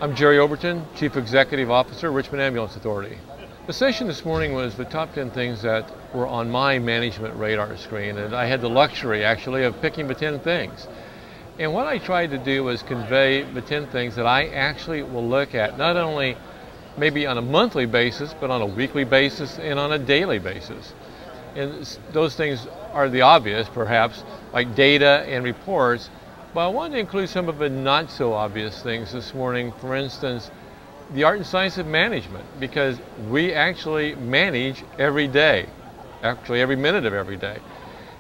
I'm Jerry Overton, Chief Executive Officer, Richmond Ambulance Authority. The session this morning was the top 10 things that were on my management radar screen, and I had the luxury actually of picking the 10 things. And what I tried to do was convey the 10 things that I actually will look at, not only maybe on a monthly basis, but on a weekly basis and on a daily basis. And those things are the obvious, perhaps, like data and reports. But I wanted to include some of the not so obvious things this morning. For instance, the art and science of management, because we actually manage every day, actually every minute of every day.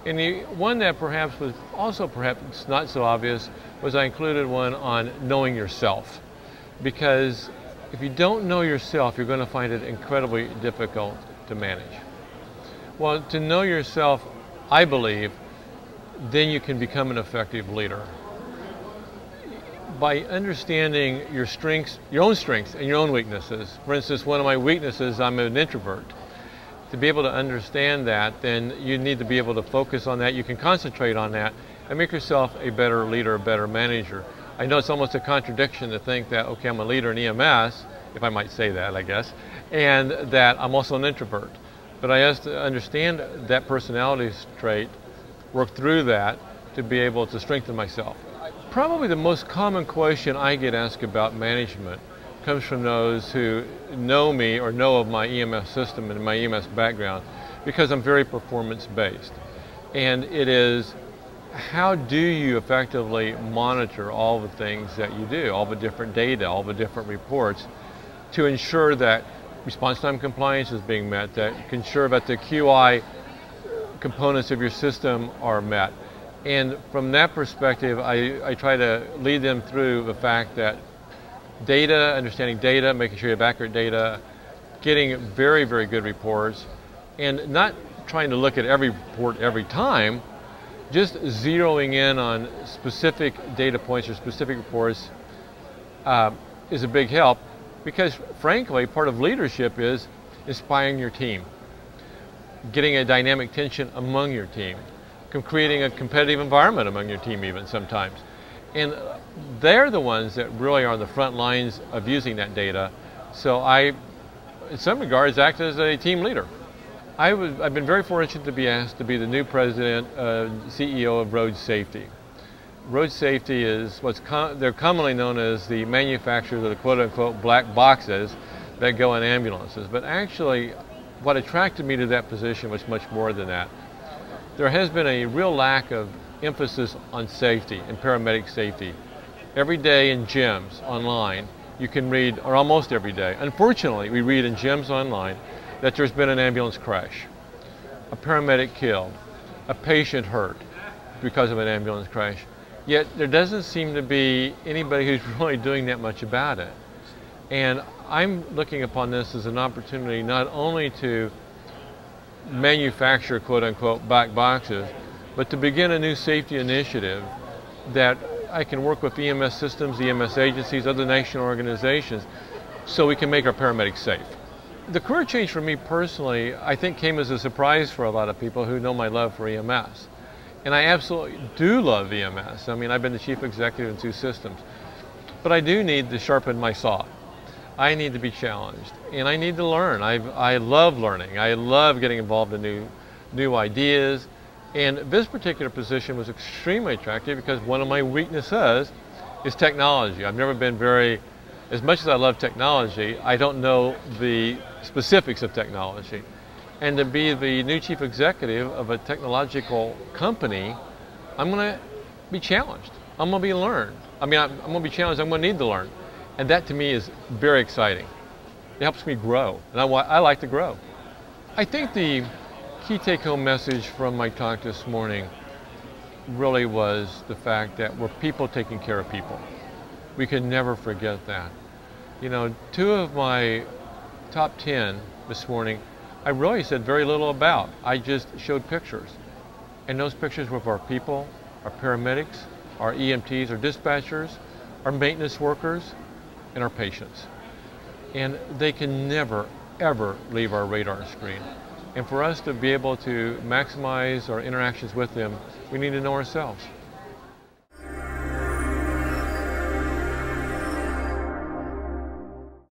And the one that perhaps was also perhaps not so obvious was I included one on knowing yourself. Because if you don't know yourself, you're going to find it incredibly difficult to manage. Well, to know yourself, I believe, then you can become an effective leader. By understanding your strengths, your own strengths and your own weaknesses. For instance, one of my weaknesses, I'm an introvert. To be able to understand that, then you need to be able to focus on that. You can concentrate on that and make yourself a better leader, a better manager. I know it's almost a contradiction to think that, okay, I'm a leader in EMS, if I might say that, I guess, and that I'm also an introvert. But I have to understand that personality trait, work through that to be able to strengthen myself. Probably the most common question I get asked about management comes from those who know me or know of my EMS system and my EMS background, because I'm very performance-based. And it is, how do you effectively monitor all the things that you do, all the different data, all the different reports, to ensure that response time compliance is being met, that ensure that the QI components of your system are met. And from that perspective, I try to lead them through the fact that data, understanding data, making sure you have accurate data, getting very, very good reports, and not trying to look at every report every time, just zeroing in on specific data points or specific reports is a big help, because frankly, part of leadership is inspiring your team, getting a dynamic tension among your team, creating a competitive environment among your team even sometimes. And they're the ones that really are on the front lines of using that data. So I, in some regards, act as a team leader. I've been very fortunate to be asked to be the new president, CEO of Road Safety. Road Safety is they're commonly known as the manufacturers of the quote-unquote black boxes that go in ambulances. But actually, what attracted me to that position was much more than that. There has been a real lack of emphasis on safety and paramedic safety. Every day in gyms online, you can read, or almost every day, unfortunately, we read in gyms online that there's been an ambulance crash, a paramedic killed, a patient hurt because of an ambulance crash. Yet there doesn't seem to be anybody who's really doing that much about it. And I'm looking upon this as an opportunity not only to manufacture quote-unquote black boxes, but to begin a new safety initiative that I can work with EMS systems, EMS agencies, other national organizations, so we can make our paramedics safe. The career change for me personally, I think, came as a surprise for a lot of people who know my love for EMS. And I absolutely do love EMS. I mean, I've been the chief executive in 2 systems. But I do need to sharpen my saw. I need to be challenged, and I need to learn. I love learning. I love getting involved in new ideas. And this particular position was extremely attractive because one of my weaknesses is technology. I've never been as much as I love technology, I don't know the specifics of technology. And to be the new chief executive of a technological company, I'm going to be challenged. I'm going to be learned. I'm going to be challenged. I'm going to need to learn. And that to me is very exciting. It helps me grow, and I like to grow. I think the key take-home message from my talk this morning really was the fact that we're people taking care of people. We can never forget that. You know, 2 of my top 10 this morning, I really said very little about. I just showed pictures. And those pictures were of our people, our paramedics, our EMTs, our dispatchers, our maintenance workers, and our patients. And they can never, ever leave our radar screen. And for us to be able to maximize our interactions with them, we need to know ourselves.